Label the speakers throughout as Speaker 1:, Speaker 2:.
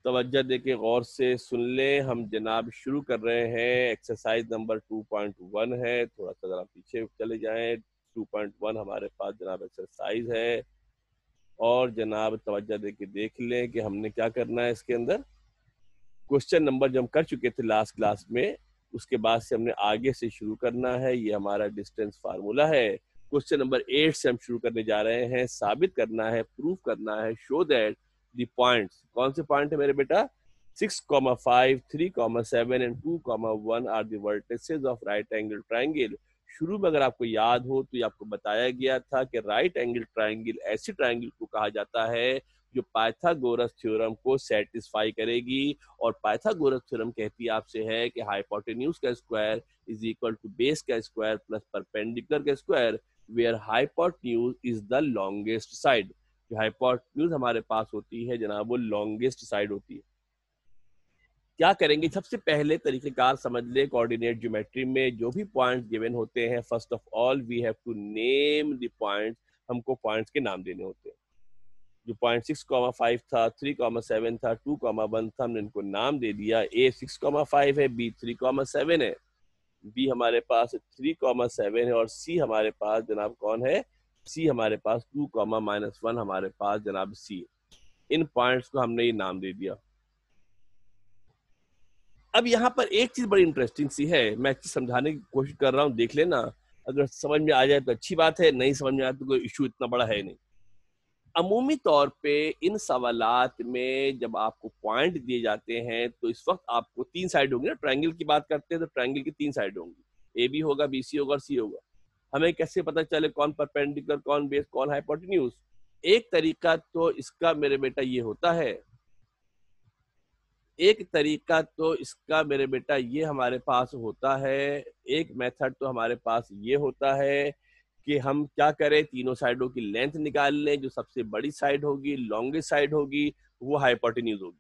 Speaker 1: तवज्जो दे के गौर से सुन लें। हम जनाब शुरू कर रहे हैं। एक्सरसाइज नंबर 2.1 है। थोड़ा सा जरा पीछे चले जाएं। 2.1 हमारे पास जनाब एक्सरसाइज है। और जनाब तवज्जो दे के देख लें कि हमने क्या करना है इसके अंदर। क्वेश्चन नंबर जो हम कर चुके थे लास्ट क्लास में, उसके बाद से हमने आगे से शुरू करना है। ये हमारा डिस्टेंस फार्मूला है। क्वेश्चन नंबर 8 से हम शुरू करने जा रहे हैं। साबित करना है, प्रूफ करना है, शो दैट द पॉइंट्स, कौन से पॉइंट है मेरे बेटा, 6,5, 3,7 and 2,1 are the vertices of right angle triangle. शुरू में अगर आपको याद हो तो ये आपको बताया गया था कि राइट एंगल ट्राइंगल ऐसी ट्राइंगल को कहा जाता है जो पाइथागोरस थ्योरम को सेटिस्फाई करेगी। और पाइथागोरस थ्योरम कहती आपसे है कि हाइपोटेन्यूज का square is equal to base का स्क्वायर प्लस परपेंडिकुलर का square, where hypotenuse is the longest side. जो हाइपोटेन्यूज हमारे पास होती है जनाब वो लॉन्गेस्ट साइड होती है। क्या करेंगे, सबसे पहले तरीकेकार समझ ले। कोऑर्डिनेट ज्योमेट्री में जो भी पॉइंट्स गिवन होते हैं, first of all we have to name the points. हमको पॉइंट्स के नाम देने होते हैं। जो पॉइंट 6,5 था, 3,7 था, 2,1 था, हमने इनको नाम दे दिया। ए 6,5 है, बी 3,7 है, बी हमारे पास 3,7 है, और सी हमारे पास जनाब कौन है, सी हमारे पास 2,-1 हमारे पास जनाब सी। इन पॉइंट्स को हमने ये नाम दे दिया। अब यहाँ पर एक चीज बड़ी इंटरेस्टिंग सी है, मैं समझाने की कोशिश कर रहा हूँ, देख लेना। अगर समझ में आ जाए तो अच्छी बात है, नहीं समझ में आए तो कोई इशू इतना बड़ा है नहीं। अमूमी तौर पे इन सवालात में जब आपको पॉइंट दिए जाते हैं तो इस वक्त आपको तीन साइड होंगी ना। ट्रायंगल की बात करते हैं तो ट्रायंगल की तीन साइड होंगी, ए बी होगा, बी सी होगा और सी होगा। हमें कैसे पता चले कौन परपेंडिकुलर, कौन बेस, कौन हाइपोटेन्यूज? एक तरीका तो इसका मेरे बेटा ये होता है, एक तरीका तो इसका मेरे बेटा ये हमारे पास होता है, एक मेथड तो हमारे पास ये होता है कि हम क्या करें, तीनों साइडों की लेंथ निकाल लें। जो सबसे बड़ी साइड होगी, लॉन्गेस्ट साइड होगी, वो हाइपोटेन्यूज होगी।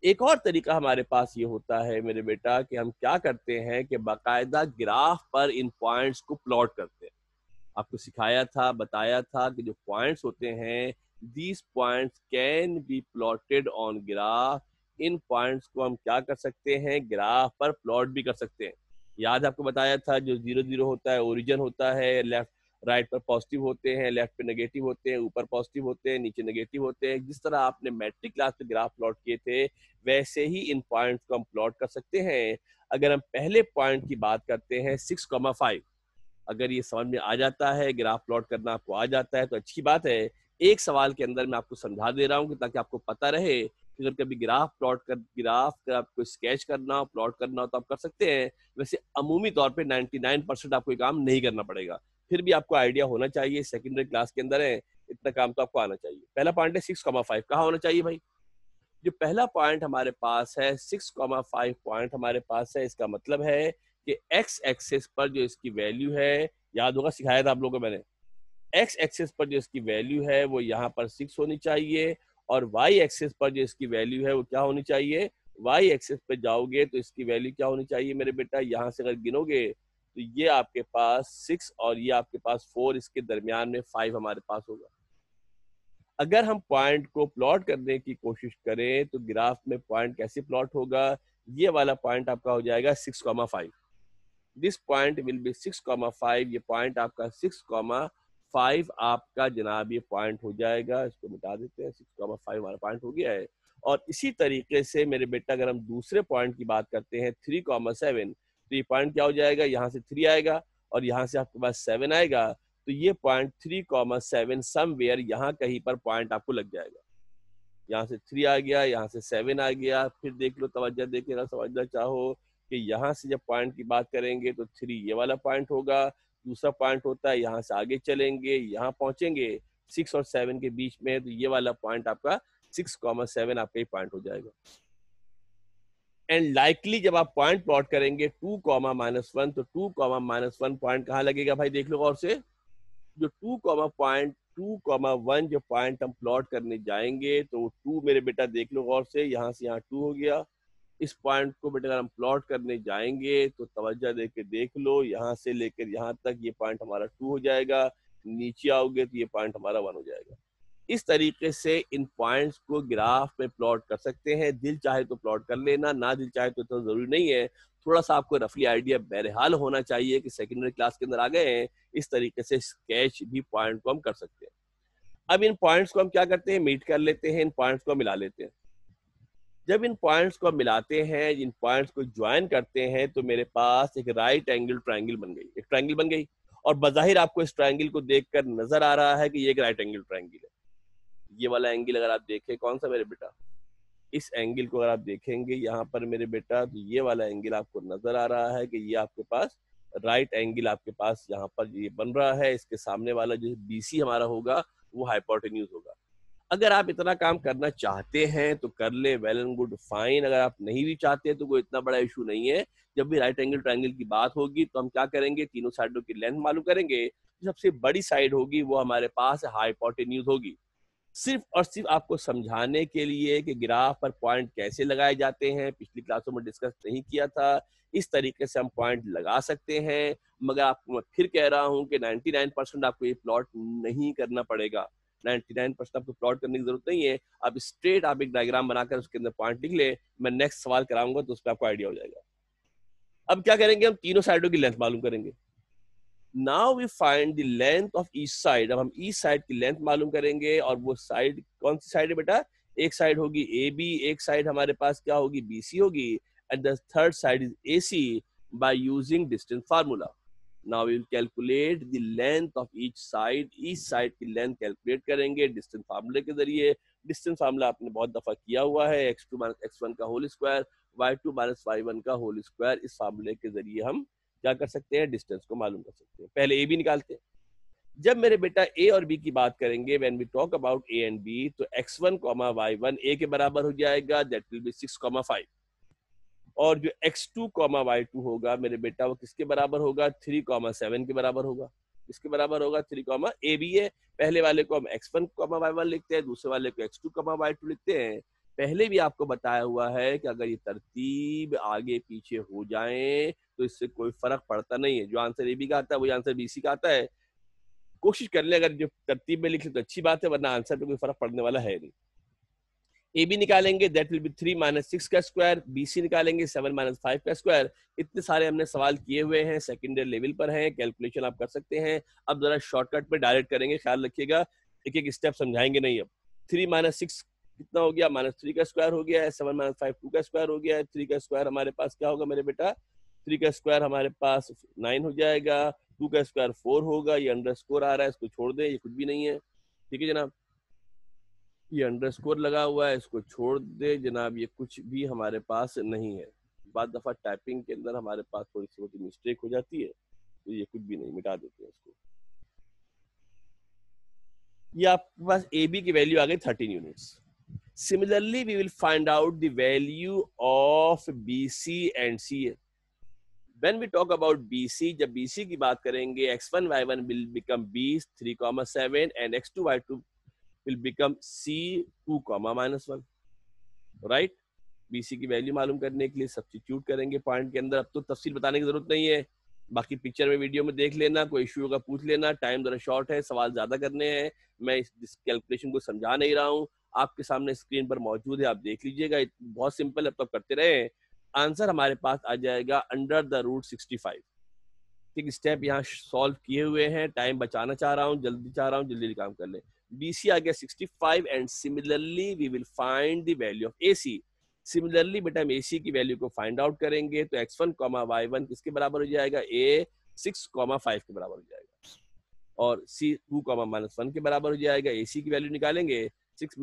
Speaker 1: एक और तरीका हमारे पास ये होता है मेरे बेटा कि हम क्या करते हैं कि बाकायदा ग्राफ पर इन पॉइंट्स को प्लॉट करते हैं। आपको सिखाया था, बताया था कि जो पॉइंट्स होते हैं, these points can be plotted on graph. In points को हम क्या कर सकते हैं, ग्राफ पर प्लॉट भी कर सकते हैं। याद आपको बताया था, जो 0 0 होता है ओरिजिन होता है, लेफ्ट राइट पर पॉजिटिव होते हैं, लेफ्ट पे नेगेटिव होते हैं, ऊपर पॉजिटिव होते हैं, नीचे नेगेटिव होते हैं। जिस तरह आपने मैट्रिक क्लास में ग्राफ प्लॉट किए थे, वैसे ही इन पॉइंट्स को हम प्लॉट कर सकते हैं। अगर हम पहले पॉइंट की बात करते हैं 6,5, अगर ये समझ में आ जाता है, ग्राफ प्लॉट करना आपको आ जाता है तो अच्छी बात है। एक सवाल के अंदर मैं आपको समझा दे रहा हूँ कि ताकि आपको पता रहे कि अगर कभी ग्राफ का आपको स्केच करना हो, प्लॉट करना हो तो आप कर सकते हैं। वैसे अमूमी तौर पे 99% आपको ये काम नहीं करना पड़ेगा, फिर भी आपको आइडिया होना चाहिए। सेकेंडरी क्लास के अंदर है, इतना काम तो आपको आना चाहिए। पहला पॉइंट है 6,5, कहाँ होना चाहिए भाई? जो पहला पॉइंट हमारे पास है 6,5 पॉइंट हमारे पास है, इसका मतलब है कि एक्स एक्सिस पर जो इसकी वैल्यू है, याद होगा सिखाया था आप लोगों को मैंने, एक्स एक्सिस पर जो इसकी वैल्यू है वो यहाँ पर 6 होनी चाहिए, और वाई एक्सिस पर जो इसकी वैल्यू है वो क्या होनी चाहिए, वाई एक्सिस पे जाओगे तो इसकी वैल्यू क्या होनी चाहिए मेरे बेटा, यहाँ से अगर गिनोगे तो ये आपके पास 6 और ये आपके पास 4, इसके दरमियान में 5 हमारे पास होगा। अगर हम पॉइंट को प्लॉट करने की कोशिश करें तो ग्राफ में पॉइंट कैसे प्लॉट होगा, ये वाला पॉइंट आपका हो जाएगा 6,5। This point will be 6,5। ये पॉइंट आपका 6,5 आपका जनाब ये पॉइंट हो जाएगा। इसको मिटा देते हैं, 6,5 हमारा पॉइंट हो गया है। और इसी तरीके से मेरे बेटा अगर हम दूसरे पॉइंट की बात करते हैं 3,7, तो ये पॉइंट क्या हो जाएगा, यहाँ से 3 आएगा और यहाँ से आपके पास 7 आएगा, तो ये पॉइंट 3,7 समवेयर यहाँ कहीं पर पॉइंट आपको लग जाएगा। यहाँ से 3 आ गया, यहाँ से 7 आ गया, फिर देख लो, तवज्जो देके ना समझना चाहो कि यहाँ से जब पॉइंट की बात करेंगे तो 3 ये वाला पॉइंट होगा। दूसरा पॉइंट होता है, यहाँ से आगे चलेंगे, यहाँ पहुंचेंगे 6 और 7 के बीच में, तो ये वाला पॉइंट आपका 6,7 आपका ही पॉइंट हो जाएगा। एंड लाइकली जब आप पॉइंट प्लॉट करेंगे 2,-1, तो 2,-1 पॉइंट कहाँ लगेगा भाई, देख लो और से। जो 2,1 जो पॉइंट हम प्लॉट करने जाएंगे तो 2 मेरे बेटा देख लो गौर से, यहाँ से यहाँ 2 हो गया। इस पॉइंट को बेटा अगर हम प्लॉट करने जाएंगे तो तवज्जो दे के देख लो, यहाँ से लेकर यहाँ तक ये पॉइंट हमारा 2 हो जाएगा। नीचे आओगे तो ये पॉइंट हमारा 1 हो जाएगा। इस तरीके से इन पॉइंट्स को ग्राफ में प्लॉट कर सकते हैं। दिल चाहे तो प्लॉट कर लेना, ना दिल चाहे तो जरूरी नहीं है। थोड़ा सा आपको रफली आइडिया बहरहाल होना चाहिए कि सेकेंडरी क्लास के अंदर आ गए हैं। इस तरीके से स्केच भी पॉइंट को हम कर सकते हैं। अब इन पॉइंट्स को हम क्या करते हैं, मीट कर लेते हैं, इन पॉइंट्स को मिला लेते हैं। जब इन पॉइंट्स को मिलाते हैं, इन पॉइंट्स को ज्वाइन करते हैं, तो मेरे पास एक राइट एंगल ट्रायंगल बन गई, एक ट्रायंगल बन गई। और बज़ाहिर आपको इस ट्रायंगल को देखकर नजर आ रहा है कि ये एक राइट एंगल ट्रायंगल है। ये वाला एंगल अगर आप देखें, कौन सा मेरे बेटा, इस एंगल को अगर आप देखेंगे यहाँ पर मेरे बेटा, तो ये वाला एंगल आपको नजर आ रहा है कि ये आपके पास राइट एंगल आपके पास यहाँ पर ये बन रहा है। इसके सामने वाला जो बीसी हमारा होगा वो हाइपोटेन्यूज होगा। अगर आप इतना काम करना चाहते हैं तो कर ले, वेल एंड गुड, फाइन। अगर आप नहीं भी चाहते तो कोई इतना बड़ा इशू नहीं है। जब भी राइट एंगल ट्रायंगल की बात होगी तो हम क्या करेंगे, तीनों साइडों की लेंथ मालूम करेंगे। सबसे बड़ी साइड होगी वो हमारे पास हाइपोटेन्यूज होगी। सिर्फ और सिर्फ आपको समझाने के लिए कि ग्राफ पर पॉइंट कैसे लगाए जाते हैं, पिछली क्लासों में डिस्कस नहीं किया था। इस तरीके से हम पॉइंट लगा सकते हैं। मगर आपको मैं फिर कह रहा हूं कि 99% आपको ये प्लॉट नहीं करना पड़ेगा। 99% आपको प्लॉट करने की जरूरत नहीं है। आप स्ट्रेट आप एक डायग्राम बनाकर उसके अंदर पॉइंट लिख ले। मैं नेक्स्ट सवाल कराऊंगा तो उस पर आपको आइडिया हो जाएगा। अब क्या करेंगे, हम तीनों साइडों की लेंथ मालूम करेंगे। Now we find the length of each side. अब हम ईच साइड की लेंथ मालूम करेंगे। और वो साइड कौन सी साइड है बेटा, एक साइड होगी ए बी, एक साइड हमारे पास क्या होगी, बी सी होगी, and the third side is A C by using distance formula. Now we will calculate the length of each side की लेंथ कैलकुलेट करेंगे डिस्टेंस फार्मूले के जरिए। डिस्टेंस फार्मूला आपने बहुत दफा किया हुआ है, x2 माइनस x1 का whole square, y2 minus y1 का होल स्क्वायर। इस फार्मूले के जरिए हम क्या कर सकते हैं, डिस्टेंस को मालूम कर सकते हैं। पहले ए बी निकालते हैं। जब मेरे बेटा ए और बी की बात करेंगे, when we talk about A and B, तो x1 y1 ए के बराबर हो जाएगा, दैट विल बी 6, 5। और जो x2 y2 होगा मेरे बेटा, वो किसके बराबर होगा, 3, 7 के बराबर होगा। किसके बराबर होगा, 3, ए बी है। पहले वाले को हम x1 y1 लिखते हैं, दूसरे वाले को x2 y2 लिखते हैं। पहले भी आपको बताया हुआ है कि अगर ये तरतीब आगे पीछे हो जाए तो इससे कोई फर्क पड़ता नहीं है। जो आंसर ए बी का आता है वही आंसर बी सी का आता है। कोशिश कर ले, अगर जो तरतीब में लिख ले तो अच्छी बात है, वरना आंसर पे कोई फर्क पड़ने वाला है नहीं। ए बी निकालेंगे, दैट विल बी 3 - 6 का स्क्वायर। बी सी निकालेंगे 7 - 5 का स्क्वायर। इतने सारे हमने सवाल किए हुए हैं, सेकेंडरी लेवल पर हैं, कैलकुलेशन आप कर सकते हैं। अब जरा शॉर्टकट में डायरेक्ट करेंगे, ख्याल रखिएगा, एक एक स्टेप समझाएंगे नहीं। अब 3 - 6 कितना हो गया, -3 का स्क्वायर हो गया है। 7 - 5 2 का स्क्वायर हो गया है। 3 का स्क्वायर हमारे पास क्या होगा मेरे बेटा, 3 का स्क्वायर हमारे पास 9 हो जाएगा। 2 का स्क्वायर 4 होगा। ये अंडरस्कोर आ रहा है, इसको छोड़ दें, ये कुछ भी नहीं है। ठीक है जनाब, ये अंडरस्कोर लगा हुआ है, इसको छोड़ दे जनाब, ये कुछ भी हमारे पास नहीं है। बाद दफा टाइपिंग के अंदर हमारे पास थोड़ी सी छोटी मिस्टेक हो जाती है, तो ये कुछ भी नहीं, मिटा देते हैं इसको। ये आपके पास ए बी की वैल्यू आ गई 13 units. Similarly we will find out the value of B C and C. When we talk about BC, जब BC की बात करेंगे, x1 y1 will become B 3, 7 and x2 y2 will become C 2, -1। Right, BC की value मालूम करने के लिए substitute करेंगे पॉइंट के अंदर। अब तो तफसील बताने की जरूरत नहीं है, बाकी पिक्चर में वीडियो में देख लेना, कोई इशू होगा पूछ लेना। टाइम जरा शॉर्ट है, सवाल ज्यादा करने हैं, मैं इस कैलकुलेशन को समझा नहीं रहा हूँ, आपके सामने स्क्रीन पर मौजूद है, आप देख लीजिएगा। बहुत सिंपल है, तो करते रहे। आंसर हमारे पास आ जाएगा √65। ठीक, स्टेप यहाँ सॉल्व किए हुए हैं, टाइम बचाना चाह रहा हूँ, जल्दी चाह रहा हूँ, जल्दी काम कर ले। BC आ गया 65 and similarly we will find the value of AC। Similarly बेटा हम AC की वैल्यू को फाइंड आउट करेंगे, तो x1, y1 किसके बराबर हो जाएगा, A 6, 5 के बराबर हो जाएगा, और C 2, -1 के बराबर हो जाएगा। AC की वैल्यू निकालेंगे, 6 -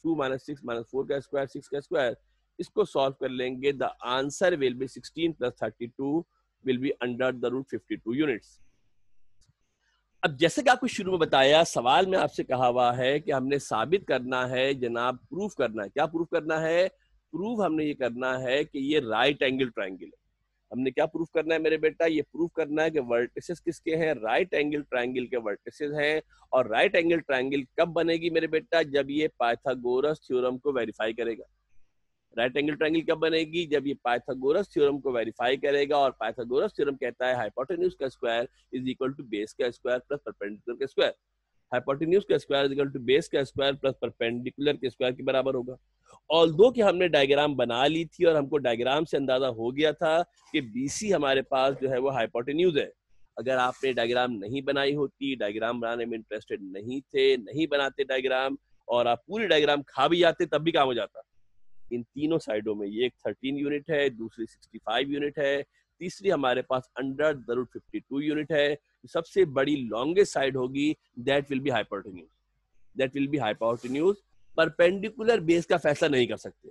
Speaker 1: 2 - 6 - 4 का स्क्वायर, 6 का स्क्वायर। इसको सॉल्व कर लेंगे, the answer will B 16 + 32 will be √52 units. अब जैसे कि आपको शुरू में बताया, सवाल में आपसे कहा हुआ है कि हमने साबित करना है जनाब, प्रूफ करना है। क्या प्रूफ करना है, प्रूफ हमने ये करना है कि ये राइट एंगल ट्रायंगल है। हमने क्या प्रूफ करना है मेरे बेटा, ये प्रूफ करना है कि वर्टिसेस किसके हैं, राइट एंगल ट्रायंगल के वर्टिसेस हैं। और राइट एंगल ट्रायंगल कब बनेगी मेरे बेटा, जब ये पाइथागोरस थ्योरम को वेरीफाई करेगा। राइट एंगल ट्रायंगल कब बनेगी, जब ये पाइथागोरस थ्योरम को वेरीफाई करेगा। और पाइथागोरस थ्योरम कहता है हाइपोटेन्यूज का square is equal to base का स्क्वायर प्लस परपेंडिकुलर का स्क्वायर। हाइपोटेन्यूज का square is equal to base का स्क्वायर प्लस परपेंडिकुलर के स्क्वायर के बराबर होगा। ऑल्दो कि हमने डायग्राम बना ली थी और हमको डायग्राम से अंदाजा हो गया था कि बीसी हमारे पास जो है वो हाइपोटेन्यूज है। अगर आपने डायग्राम नहीं बनाई होती, डायग्राम बनाने में इंटरेस्टेड नहीं थे, नहीं बनाते डायग्राम, और आप पूरी डायग्राम खा भी जाते तब भी काम हो जाता। इन तीनों साइडों में ये एक 13 यूनिट है, दूसरी 65 यूनिट है, तीसरी हमारे पास अंडर द रूट 52 यूनिट है। सबसे बड़ी लॉन्गेस्ट साइड होगी, that will be hypotenuse, that will be hypotenuse. Perpendicular base का फैसला नहीं कर सकते,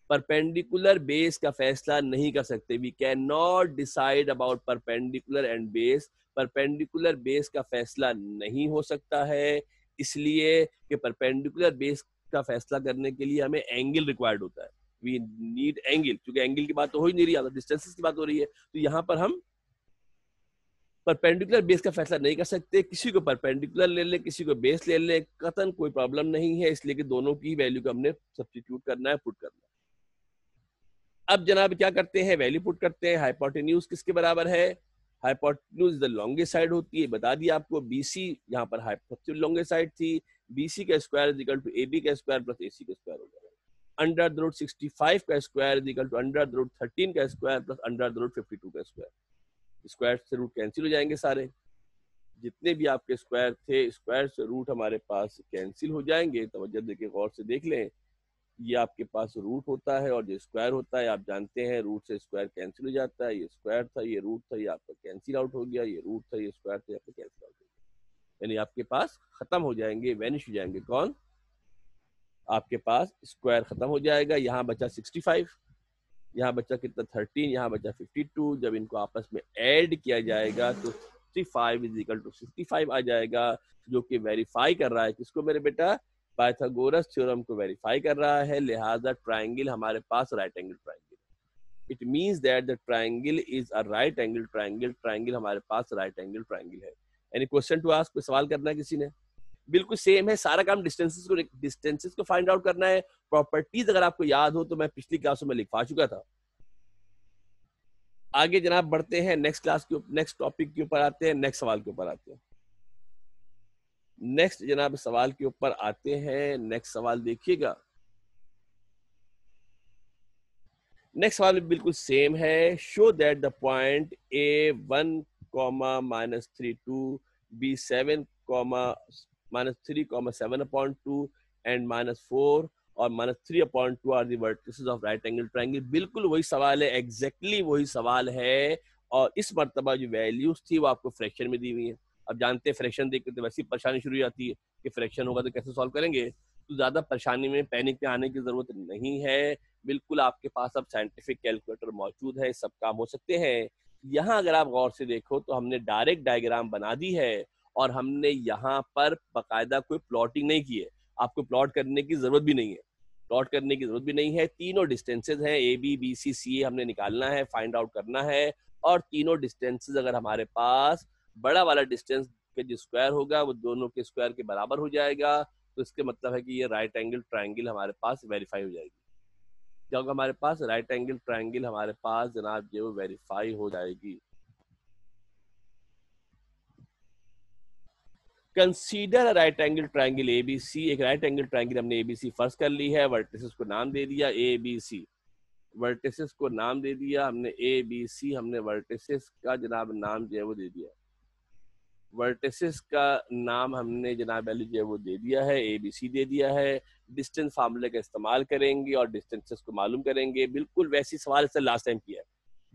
Speaker 1: परपेंडिकुलर बेस का फैसला नहीं कर सकते। We can not decide about perpendicular and base. Perpendicular base का फैसला नहीं हो सकता है, इसलिए कि परपेंडिकुलर बेस का फैसला करने के लिए हमें एंगल रिक्वायर्ड होता है। वी नीड एंगल, क्योंकि एंगल की बात तो हो ही नहीं रही, डिस्टेंसेस की बात हो रही है। तो यहाँ पर हम परपेंडिकुलर बेस का फैसला नहीं कर सकते। किसी को परपेंडिकुलर ले ले, किसी को बेस ले ले, कतन कोई प्रॉब्लम नहीं है, इसलिए कि दोनों की वैल्यू को हमने सब्स्टिट्यूट करना है, पुट करना है। अब जनाब क्या करते हैं, वैल्यू पुट करते हैं। हाइपोटेन्यूज किसके बराबर है, हाइपोटेन्यूज द लॉन्गेस्ट साइड होती है, बता दिया आपको। बीसी यहाँ पर सबसे लॉन्गेस्ट साइड थी, बीसी का square is equal to AB का स्क्वायर प्लस एसी का स्क्वायर हो जाएगा। अंडर द रूट 65 का square is equal to under the root 13 का square plus under the root 52 का स्क्वायर। स्क्वायर से रूट कैंसिल हो जाएंगे, सारे जितने भी आपके स्क्वायर थे, स्क्वायर से रूट हमारे पास कैंसिल हो जाएंगे। तवज्जो देखिए, गौर से देख लें, ये आपके पास रूट होता है और जो स्क्वायर होता है आप जानते हैं रूट से स्क्वायर कैंसिल हो जाता है। ये स्क्वायर था, ये रूट था, ये आपका कैंसिल आउट हो गया, ये रूट था, ये स्क्वायर था, आपका कैंसिल आउट हो गया। यानी आपके पास खत्म हो जाएंगे, वैनिश हो जाएंगे। कौन? आपके पास स्क्वायर खत्म हो जाएगा। यहाँ बचा 65, यहाँ बचा कितना 13, यहाँ बचा 52। जब इनको आपस में ऐड किया जाएगा तो 65 इज इक्वल टू 65 आ जाएगा, जो कि वेरीफाई कर रहा है किसको मेरे बेटा, पाइथागोरस थ्योरम को वेरीफाई कर रहा है। लिहाजा ट्राइंगल हमारे पास right angle triangle. It means that the triangle is a right angle triangle. Triangle हमारे पास राइट एंगल ट्राइंगल है। Any question to ask? कोई सवाल करना है किसी ने? बिल्कुल सेम है, सारा काम डिस्टेंसेस को फाइंड आउट करना है। प्रॉपर्टीज अगर आपको याद हो तो मैं पिछली क्लासों में लिखवा चुका था। आगे जनाब बढ़ते हैं, नेक्स्ट क्लास के नेक्स्ट टॉपिक के ऊपर आते हैं, नेक्स्ट सवाल के ऊपर आते हैं। नेक्स्ट जनाब सवाल के ऊपर आते हैं। नेक्स्ट सवाल देखिएगा, नेक्स्ट सवाल बिल्कुल सेम है। Show that the point A1, -32, B7, -3, 7/2 and -4 और -3/2 are the vertices of right angle triangle. बिल्कुल वही सवाल है, एग्जैक्टली वही सवाल है। और इस मर्तबा जो वैल्यूज थी वो आपको फ्रैक्शन में दी हुई है। अब जानते हैं फ्रैक्शन देख के तो वैसी परेशानी शुरू हो जाती है कि फ्रैक्शन होगा तो कैसे सॉल्व करेंगे। तो ज्यादा परेशानी में, पैनिक में आने की जरूरत नहीं है। बिल्कुल आपके पास अब साइंटिफिक कैलकुलेटर मौजूद है, सब काम हो सकते हैं। यहाँ अगर आप गौर से देखो तो हमने डायरेक्ट डायग्राम बना दी है और हमने यहाँ पर बाकायदा कोई प्लॉटिंग नहीं की है। आपको प्लॉट करने की जरूरत भी नहीं है, प्लॉट करने की जरूरत भी नहीं है। तीनों डिस्टेंसेज हैं, ए बी बी सी सी ए हमने निकालना है, फाइंड आउट करना है। और तीनों डिस्टेंसेज अगर हमारे पास बड़ा वाला डिस्टेंस के जो स्क्वायर होगा वो दोनों के स्क्वायर के बराबर हो जाएगा, तो इसके मतलब है कि ये राइट एंगल ट्रायंगल हमारे पास वेरीफाई हो जाएगी। जब हमारे पास राइट एंगल ट्रायंगल हमारे पास जनाब ये वो वेरीफाई हो जाएगी। Consider right angle triangle ABC. एक राइट एंगल ट्रायंगल हमने एबीसी फर्ज कर ली है, वर्टिसेस को नाम दे दिया एबीसी, वर्टिसेस को नाम दे दिया हमने एबीसी। हमने वर्टिसेस का जनाब नाम जो है वो दे दिया, वर्टिसेस का नाम हमने जनाब जो है वो दे दिया है, एबीसी दे दिया है। डिस्टेंस फार्मूले का इस्तेमाल करेंगे और डिस्टेंसेस को मालूम करेंगे। बिल्कुल वैसी सवाल जैसे लास्ट टाइम किया है,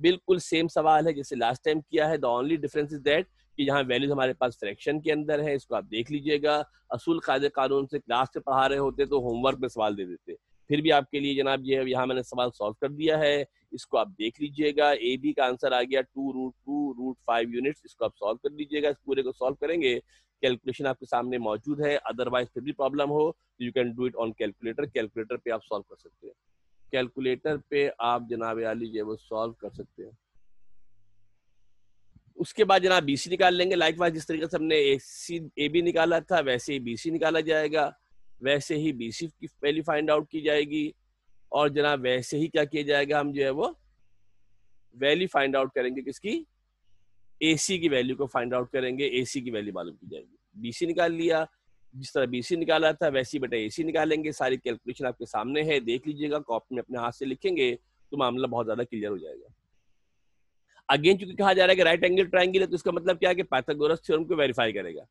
Speaker 1: बिल्कुल सेम सवाल है जैसे लास्ट टाइम किया है। The only difference is that कि यहाँ वैल्यूज हमारे पास फ्रैक्शन के अंदर है। इसको आप देख लीजिएगा। असूल कायदे कानून से क्लास से पढ़ा रहे होते तो होमवर्क में सवाल दे देते, फिर भी आपके लिए जनाब ये यहाँ मैंने सवाल सॉल्व कर दिया है। इसको आप देख लीजिएगा। ए बी का आंसर आ गया 2√2√5 यूनिट्स। इसको आप सॉल्व कर लीजिएगा। इस पूरे को सॉल्व करेंगे, कैलकुलेशन आपके सामने मौजूद है। अदरवाइज फिर भी प्रॉब्लम हो तो you can do it on calculator. Calculator पे आप सॉल्व कर सकते हैं, कैलकुलेटर पे आप जनाब आली जो वो सॉल्व कर सकते हैं। उसके बाद जनाब बीसी निकाल लेंगे। लाइकवाइज जिस तरीके से हमने ए बी निकाला था वैसे ही बीसी निकाला जाएगा, वैसे ही बीसी की वैल्यू फाइंड आउट की जाएगी। और जनाब वैसे ही क्या किया जाएगा, हम जो है वो वैल्यू फाइंड आउट करेंगे किसकी, एसी की वैल्यू को फाइंड आउट करेंगे, एसी की वैल्यू मालूम की जाएगी। BC निकाल लिया, जिस तरह BC निकाला था वैसे ही बेटा AC निकालेंगे। सारी कैलकुलेशन आपके सामने है, देख लीजिएगा, कॉपी में अपने हाथ से लिखेंगे तो मामला बहुत ज्यादा क्लियर हो जाएगा। अगेन चूंकि कहा जा रहा है कि राइट एंगल ट्रायंगल है, तो इसका मतलब क्या है कि पाइथागोरस थ्योरम को वेरीफाई करेगा।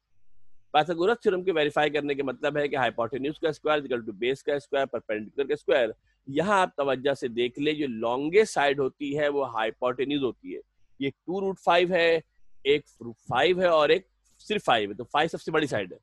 Speaker 1: पाइथागोरस थ्योरम को वेरीफाई करने के मतलब है कि हाइपोटेन्यूज का स्क्वायर इक्वल टू बेस का स्क्वायर परपेंडिकुलर का स्क्वायर। यहाँ आप तवज्जो से देख ले, जो लॉन्गेस्ट साइड होती है वो हाइपोटेन्यूज होती है। ये 2√5 है, एक 5 है और एक सिर्फ 5 है, तो 5 सबसे बड़ी साइड है।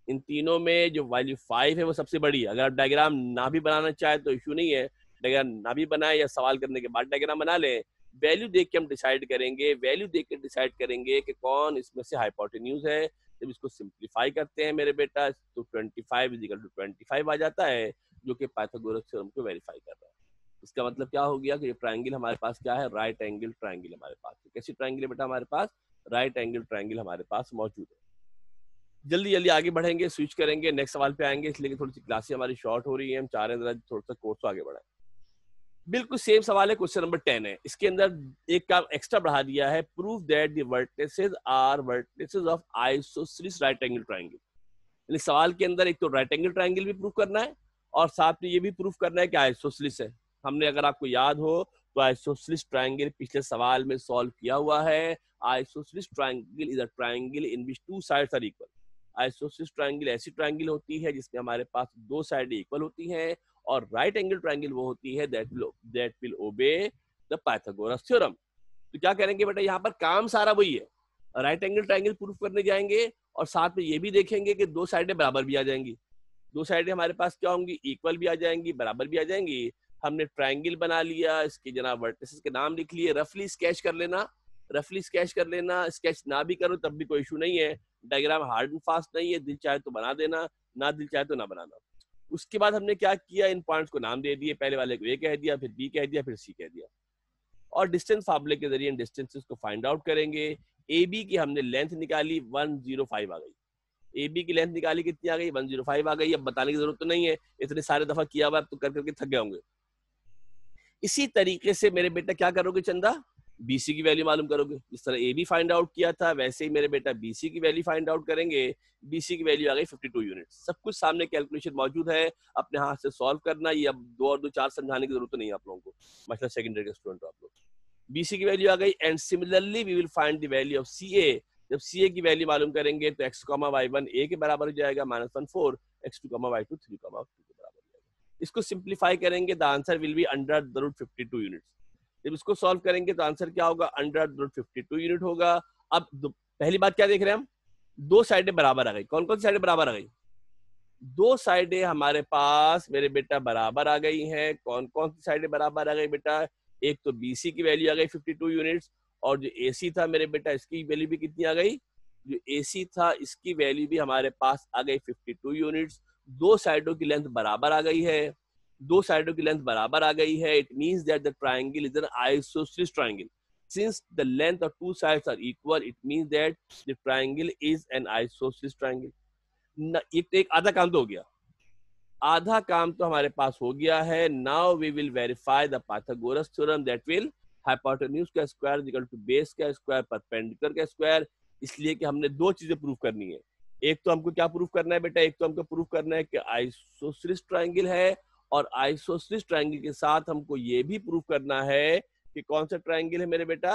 Speaker 1: इन तीनों में जो वैल्यू 5 है वो सबसे बड़ी है। अगर आप डायग्राम ना भी बनाना चाहे तो इशू नहीं है, डायग्राम ना भी बनाए या सवाल करने के बाद डायग्राम बना ले, वैल्यू देख के हम डिसाइड करेंगे, वैल्यू देख के डिसाइड करेंगे कि कौन इसमें से हाइपोटेन्यूज है। जब इसको सिंप्लीफाई करते हैं मेरे बेटा तो 25 इक्वल टू 25 आ जाता है, जो कि पाइथागोरस थ्योरम को वेरीफाई कर रहा है। इसका मतलब क्या हो गया कि ये ट्रायंगल हमारे पास क्या है, राइट एंगल ट्रायंगल हमारे पास। तो कैसी ट्रायंगल है बेटा हमारे पास, राइट एंगल ट्रायंगल हमारे पास मौजूद है। जल्दी जल्दी आगे बढ़ेंगे, स्विच करेंगे, नेक्स्ट सवाल पे आएंगे, इसलिए कि थोड़ी सी क्लासें हमारी शॉर्ट हो रही है, हम चाह रहे हैं थोड़ा सा कोर्स आगे बढ़ाएं। बिल्कुल सेम सवाल है, क्वेश्चन नंबर 10 है। इसके अंदर एक काम एक्स्ट्रा बढ़ा दिया है, prove that the vertices are vertices of isosceles right angle triangle. यानी सवाल के अंदर एक तो राइट एंगल ट्रायंगल भी प्रूव करना है और साथ में ये भी प्रूव करना है कि आइसोसेलेस है। हमने, अगर आपको याद हो तो, आइसोसेलेस ट्रायंगल पिछले सवाल में सॉल्व किया हुआ है। Isosceles triangle is a triangle in which two sides are equal. Isosceles triangle ऐसी ट्रायंगल होती है जिसमें हमारे पास दो साइड इक्वल होती हैं, और राइट एंगल ट्रायंगल वो होती है that will obey the Pythagoras theorem. तो क्या करेंगे बेटा, यहाँ पर काम सारा वही है, राइट एंगल ट्रायंगल प्रूफ करने जाएंगे और साथ में ये भी देखेंगे कि दो साइडें बराबर भी आ जाएंगी। दो साइडें हमारे पास क्या होंगी, इक्वल भी आ जाएंगी, बराबर भी आ जाएंगी। हमने ट्रायंगल बना लिया, इसके जनाब वर्टिसेस के नाम लिख लिए, रफली स्केच कर लेना, रफली स्केच कर लेना। स्केच ना भी करो तब भी कोई इशू नहीं है, डायग्राम हार्ड एंड फास्ट नहीं है, दिल चाहे तो बना देना, ना दिल चाहे तो ना बनाना। उसके बाद हमने क्या किया, इन पॉइंट्स को नाम दे दिए, पहले वाले को ए कह दिया, फिर बी कह दिया, फिर सी कह दिया, और डिस्टेंस फार्मूले के जरिए डिस्टेंसेस को फाइंड आउट करेंगे। ए बी की हमने लेंथ निकाली, 105 आ गई। ए बी की लेंथ निकाली, कितनी आ गई, 105 आ गई। अब बताने की जरूरत तो नहीं है, इतने सारे दफा किया हुआ, अब तो कर करके थक गए होंगे। इसी तरीके से मेरे बेटा क्या करोगे चंदा, BC की वैल्यू मालूम करोगे। जिस तरह AB फाइंड आउट किया था वैसे ही मेरे बेटा BC की वैल्यू फाइंड आउट करेंगे। BC की वैल्यू आ गई 52 यूनिट। सब कुछ सामने कैलकुलेशन मौजूद है, अपने हाथ से सॉल्व करना। ये अब दो और दो चार समझाने की जरूरत नहीं है आप लोगों को, मतलब सेकेंडरी के स्टूडेंट हो आप लोग। BC की वैल्यू आ गई, and similarly we will find the value of CA। जब CA की वैल्यू मालूम करेंगे तो x, y1 A के बराबर हो जाएगा, -1 4, x2, y2 3, 2 के बराबर हो जाएगा। इसको सिंप्लीफाई करेंगे, the answer will be under the root 52 units. जब इसको सॉल्व करेंगे तो आंसर क्या होगा, अंडर द रूट 52 यूनिट होगा। अब पहली बात क्या देख रहे हैं हम, दो साइडें बराबर आ गई। कौन कौन सी साइडें बराबर आ गई, दो साइडें हमारे पास मेरे बेटा बराबर आ गई हैं। कौन कौन सी साइडें बराबर आ गई बेटा, एक तो BC की वैल्यू आ गई 52 यूनिट्स, और जो AC था मेरे बेटा इसकी वैल्यू भी कितनी आ गई, जो AC था इसकी वैल्यू भी हमारे पास आ गई 52 यूनिट्स। दो साइडों की लेंथ बराबर आ गई है, दो साइडों की लेंथ बराबर आ गई है। It means that the triangle is an isosceles triangle. Since the length of two sides are equal, it means that the triangle is an isosceles triangle. एक आधा काम तो हो गया, आधा काम तो हमारे पास हो गया है। Now we will verify the Pythagoras theorem that will hypotenuse का स्क्वायर इक्वल टू बेस का स्क्वायर परपेंडिकुलर का स्क्वायर। इसलिए कि हमने दो चीजें प्रूव करनी है। एक तो हमको क्या प्रूव करना है बेटा, एक तो हमको प्रूव करना है कि आइसोसेलेस ट्रायंगल है, और आइसोसेलेस ट्रायंगल के साथ हमको ये भी प्रूव करना है कि कौन सा ट्रायंगल है मेरे बेटा,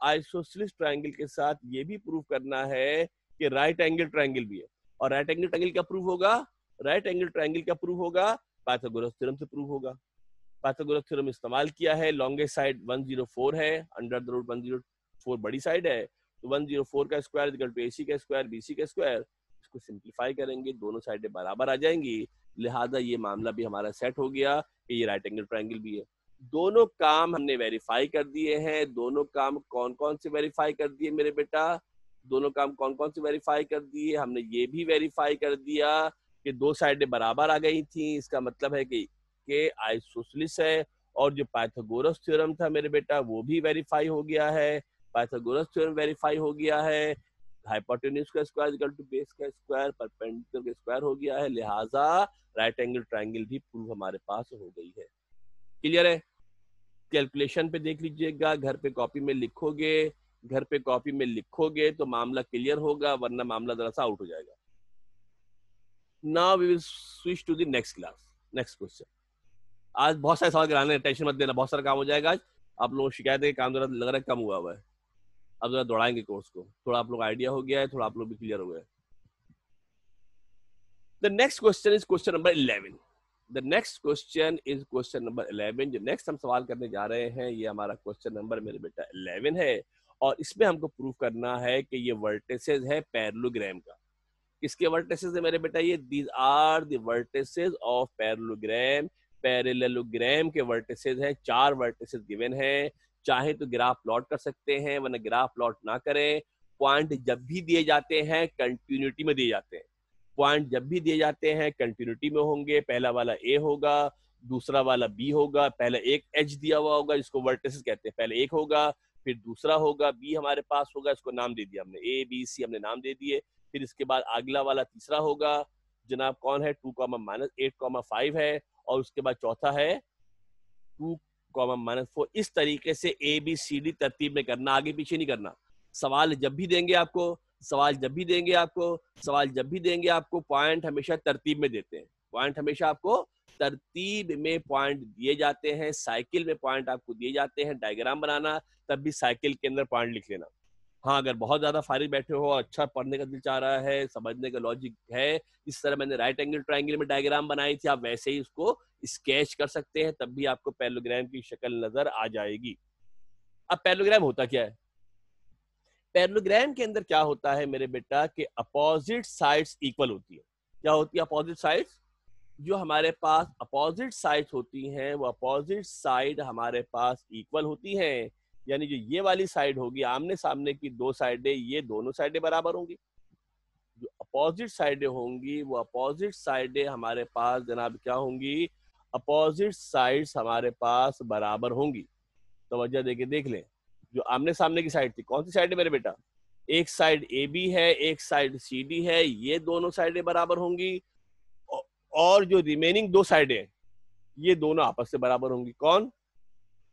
Speaker 1: आइसोसेलेस ट्रायंगल के साथ ये भी प्रूव करना है कि राइट एंगल ट्रायंगल भी है। और राइट एंगल ट्रायंगल क्या प्रूव होगा, राइट एंगल ट्रायंगल क्या प्रूव होगा, पाइथागोरस थ्योरम से प्रूव होगा। पाइथागोरस थ्योरम इस्तेमाल किया है, लॉन्गेस्ट साइड 104 है, अंडर द रूट 104 बड़ी साइड है, तो 104 का स्क्वायर इक्वल टू AC का स्क्वायर BC का स्क्वायर। इसको सिंप्लीफाई करेंगे, दोनों साइडें बराबर आ जाएंगी, लिहाजा ये मामला भी हमारा सेट हो गया कि ये राइट एंगल ट्रायंगल भी है। दोनों काम हमने वेरीफाई कर दिए हैं। दोनों काम कौन कौन से वेरीफाई कर दिए मेरे बेटा, दोनों काम कौन कौन से वेरीफाई कर दिए, हमने ये भी वेरीफाई कर दिया कि दो साइडें बराबर आ गई थी। इसका मतलब है कि आइसोसेलेस है। और जो पाइथागोरस थ्योरम था मेरे बेटा वो भी वेरीफाई हो गया है, पाइथागोरस थ्योरम वेरीफाई हो गया है। हाइपोटेन्यूज का स्क्वायर इक्वल टू बेस का स्क्वायर परपेंडिकुलर का स्क्वायर हो गया है, लिहाजा राइट एंगल ट्रायंगल भी प्रूव हमारे पास हो गई है। क्लियर है, कैलकुलेशन पे देख लीजिएगा, घर पे कॉपी में लिखोगे, घर पे कॉपी में लिखोगे तो मामला क्लियर होगा, वरना मामला जरा सा आउट हो जाएगा। Now we will switch to the next class. Next question. आज बहुत सारे सवाल कराने हैं, टेंशन मत देना, बहुत सारा काम हो जाएगा आज। आप लोगों को शिकायत है कि काम जरा लग रहा है कम हुआ है। अब जरा दौड़ाएंगे कोर्स को, थोड़ा आप लोग आइडिया हो गया है, थोड़ा आप लोग भी क्लियर हो गए। The next question is question number 11। The next question is question number 11। जो नेक्स्ट हम सवाल करने जा रहे हैं ये हमारा क्वेश्चन नंबर मेरे बेटा 11 है, और इसमें हमको प्रूव करना है कि ये वर्टिसेस है पैरेललोग्राम का। किसके वर्टिसेस है मेरे बेटा? ये these are the vertices of parallelogram. Parallelogram के वर्टिसेस हैं, 4 वर्टिसेस गिवन हैं। चाहे तो ग्राफ प्लॉट कर सकते हैं, वरना ग्राफ प्लॉट ना करें। पॉइंट जब भी दिए जाते हैं कंटिन्यूटी में दिए जाते हैं। पॉइंट जब भी दिए जाते हैं कंटिन्यूटी में होंगे। पहला वाला ए होगा, दूसरा वाला बी होगा। पहले एक एच दिया हुआ होगा जिसको वर्टिसेस कहते हैं, पहले एक होगा, फिर दूसरा होगा, बी हमारे पास होगा, इसको नाम दे दिया हमने, ए बी सी हमने नाम दे दिए। फिर इसके बाद अगला वाला तीसरा होगा जनाब, कौन है? 2,-8,5 है, और उसके बाद चौथा है 2,-4। इस तरीके से ए बी सी डी तरतीब में करना, आगे पीछे नहीं करना। सवाल जब भी देंगे आपको, सवाल जब भी देंगे आपको, सवाल जब भी देंगे आपको, पॉइंट हमेशा तरतीब में देते हैं। पॉइंट हमेशा आपको तरतीब में पॉइंट दिए जाते हैं। साइकिल में पॉइंट आपको दिए जाते हैं। डायग्राम बनाना तब भी साइकिल के अंदर पॉइंट लिख लेना। हाँ, अगर बहुत ज्यादा फारिग बैठे हो, अच्छा पढ़ने का दिल चाह रहा है, समझने का लॉजिक है, इस तरह मैंने राइट एंगल ट्रायंगल में डायग्राम बनाई थी, आप वैसे ही उसको स्केच कर सकते हैं, तब भी आपको पैरेललोग्राम की शक्ल नजर आ जाएगी। अब पैरेललोग्राम होता क्या है? पैरेललोग्राम के अंदर क्या होता है मेरे बेटा कि अपोजिट साइड्स इक्वल होती है। क्या होती है अपोजिट साइड्स? जो हमारे पास अपोजिट साइड्स होती हैं वो अपोजिट साइड हमारे पास इक्वल होती हैं। यानी जो ये वाली साइड होगी, आमने सामने की 2 साइडें, ये दोनों साइडें बराबर होंगी। जो अपोजिट साइडें होंगी वो अपोजिट साइडें हमारे पास जनाब क्या होंगी? अपोजिट साइड्स हमारे पास बराबर होंगी। तवज्जो देके देख लें, जो आमने सामने की साइड थी, कौन सी साइड है मेरे बेटा? एक साइड ए बी है, एक साइड सी डी है, ये दोनों साइडें बराबर होंगी। और जो रिमेनिंग 2 साइडें, ये दोनों आपस से बराबर होंगी। कौन?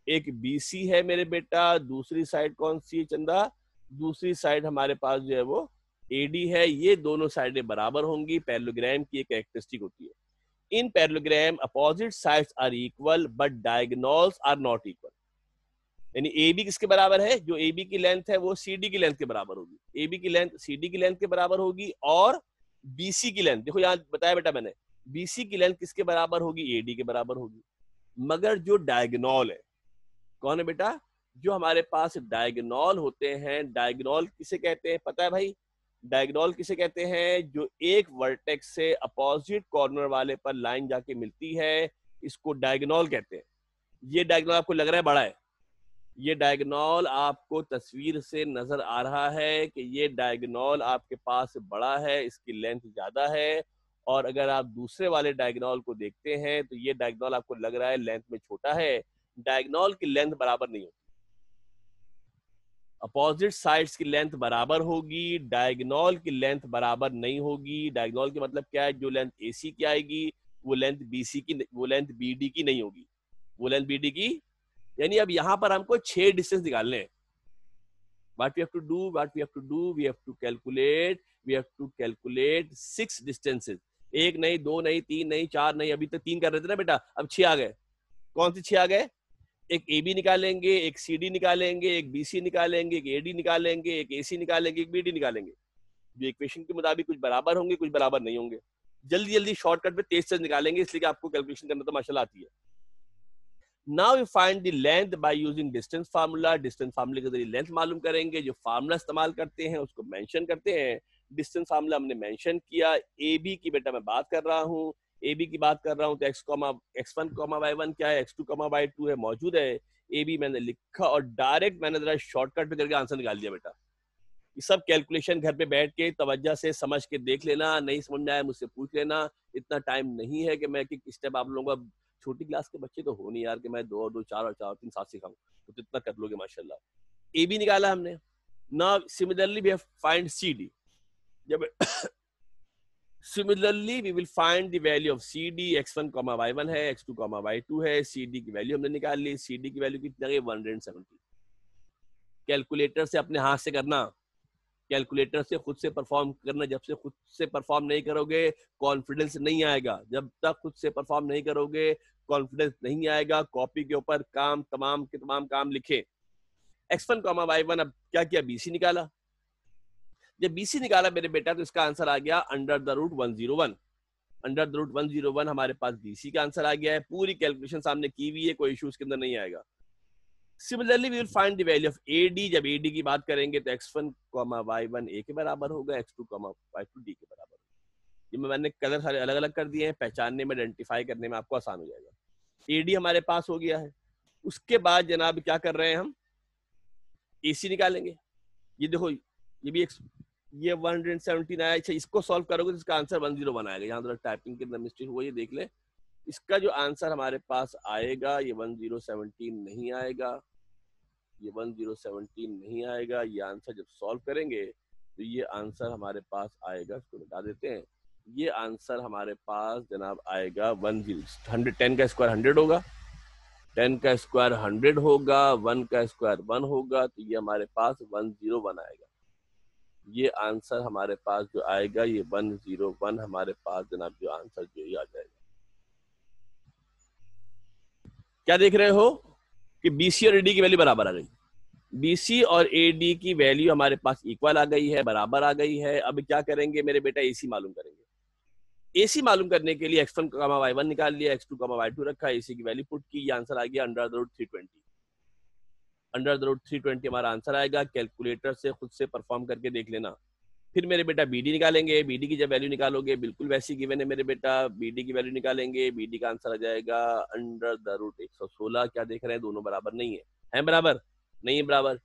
Speaker 1: एक बी सी है मेरे बेटा, दूसरी साइड कौन सी है चंदा? दूसरी साइड हमारे पास जो है वो ए डी है। ये दोनों साइडें बराबर होंगी। पैरेललोग्राम की एक कैरेक्टरिस्टिक होती है। In parallelogram opposite sides are equal but diagonals are not equal. यानी ए बी किसके बराबर है? जो ए बी की लेंथ है वो सी डी की लेंथ के बराबर होगी। ए बी की लेंथ सी डी की लेंथ के बराबर होगी। और बी सी की लेंथ, देखो यहाँ बताया बेटा मैंने, बी सी की लेंथ किसके बराबर होगी? ए डी के बराबर होगी। मगर जो डायगोनल है, कौन है बेटा? जो हमारे पास डायगोनल होते हैं, डायगोनल किसे कहते हैं पता है भाई? डायगोनल किसे कहते हैं? जो एक वर्टेक्स से अपोजिट कॉर्नर वाले पर लाइन जाके मिलती है, इसको डायगोनल कहते हैं। ये डायगोनल आपको लग रहा है बड़ा है, ये डायगोनल आपको तस्वीर से नजर आ रहा है कि ये डायगोनल आपके पास बड़ा है, इसकी लेंथ ज्यादा है। और अगर आप दूसरे वाले डायगोनल को देखते हैं तो ये डायगोनल आपको लग रहा है लेंथ में छोटा है। डायगोनल की लेंथ बराबर नहीं होती। अपोजिट साइड्स की लेंथ बराबर होगी, डायगोनल की लेंथ बराबर नहीं होगी। डायगोनल के मतलब क्या है? जो लेंथ एसी की आएगी वो लेंथ बीसी की, वो लेंथ बीडी की नहीं होगी, वो लेंथ बीडी की। यानी अब यहां पर हमको 6 डिस्टेंस निकालने हैं। What we have to do? What we have to do? We have to calculate. We have to calculate 6 distances. 1 नहीं, 2 नहीं, 3 नहीं, 4 नहीं, अभी तक 3 कर रहे थे ना बेटा, अब 6 आ गए। कौन सी 6 आ गए? एक ए बी निकालेंगे, एक सी डी निकालेंगे, एक बी सी निकालेंगे, एक ए डी निकालेंगे, एक ए सी निकालेंगे, एक बी डी निकालेंगे। जो इक्वेशन के मुताबिक कुछ बराबर होंगे, कुछ बराबर नहीं होंगे। जल्दी जल्दी शॉर्टकट में तेज से निकालेंगे, इसलिए कि आपको कैलकुलेशन करना तो माशाल्लाह आती है। Now we find the length by using distance formula. Distance formula के जरिए लेंथ मालूम करेंगे। जो फार्मूला इस्तेमाल करते हैं उसको मेंशन करते हैं। डिस्टेंस फार्मूला हमने मेंशन किया। ए बी की बेटा मैं बात कर रहा हूँ, ए बी की बात कर रहा हूँ तो x1, y1 क्या है, x2, y2 है, मौजूद है। ए बी मैंने लिखा और डायरेक्ट मैंने जरा शॉर्टकट पे करके आंसर निकाल दिया बेटा। ये सब कैलकुलेशन घर पे बैठ के तवज्जो से समझ के देख लेना, नहीं समझ में आया मुझसे पूछ लेना। इतना टाइम नहीं है कि मैं कि स्टेप आप लोगों का, छोटी क्लास के बच्चे तो हो नहीं यार कि मैं 2 और 2 4 और 4 और 3 7 सिखाऊं, तो इतना कर लोगे माशाल्लाह। ए बी निकाला हमने। Now similarly we have find C D. जब similarly we will find the value of C D. x1, y1 है, x2, y2 है। सी डी की वैल्यू हमने निकाल ली। सी डी की वैल्यू कितनी आ गई? 170। कैलकुलेटर से अपने हाथ से करना, कैलकुलेटर से खुद से परफॉर्म करना। जब से खुद से परफॉर्म नहीं करोगे कॉन्फिडेंस नहीं आएगा, जब तक खुद से परफॉर्म नहीं करोगे कॉन्फिडेंस नहीं आएगा। कॉपी के ऊपर काम तमाम के तमाम काम लिखे। x1 y1, अब क्या किया, बीसी निकाला। जब बीसी निकाला मेरे बेटा तो इसका आंसर आ गया under the root 101। Under the root 101 हमारे पास बीसी का आंसर आ गया है। पूरी कैलकुलेशन सामने की हुई है, कोई इश्यूज के अंदर नहीं आएगा। Similarly we will find the value of AD. जब एडी की बात करेंगे तो x1 y1 a के बराबर होगा, x2 y2 d के बराबर। ये मैंने कलर सारे अलग अलग कर दिए हैं, पहचानने में आइडेंटिफाई करने में आपको आसान हो जाएगा। एडी हमारे पास हो गया है। उसके बाद जनाब क्या कर रहे हैं हम, एसी निकालेंगे। ये देखो ये भी ये 117 आया। अच्छा, इसको सॉल्व करोगे तो इसका आंसर 101 आएगा। यहाँ थोड़ा टाइपिंग के अंदर मिस्टेक हुआ, ये देख ले। इसका जो आंसर हमारे पास आएगा ये 1017 नहीं आएगा, ये 1017 नहीं आएगा। ये आंसर जब सॉल्व करेंगे तो ये आंसर हमारे पास आएगा, इसको बता देते हैं। ये आंसर हमारे पास जनाब आएगा 100। 10 का स्क्वायर 100 होगा, 10 का स्क्वायर 100 होगा, 1 का स्क्वायर 1 होगा, तो ये हमारे पास 101 आएगा। ये आंसर हमारे पास जो आएगा ये 101 हमारे पास जनाब जो आंसर जो ये आ जाएगा। क्या देख रहे हो कि बीसी और एडी की वैल्यू बराबर आ गई। बीसी और एडी की वैल्यू हमारे पास इक्वल आ गई है, बराबर आ गई है। अब क्या करेंगे मेरे बेटा, एसी मालूम करेंगे। एसी मालूम करने के लिए x1 y1 निकाल लिया, x2 y2 रखा, एसी की वैल्यू पुट की, ये आंसर आ गया under the root 320। Under the root 320 हमारा आंसर आएगा। कैलकुलेटर से खुद से परफॉर्म करके देख लेना। फिर मेरे बेटा बीडी निकालेंगे। बीडी की जब वैल्यू निकालोगे बिल्कुल वैसी गिवन है मेरे बेटा, बीडी की वैल्यू निकालेंगे। बीडी का आंसर आ जाएगा अंडर द रूट 116। क्या देख रहे हैं, दोनों बराबर नहीं है बराबर नहीं है बराबर।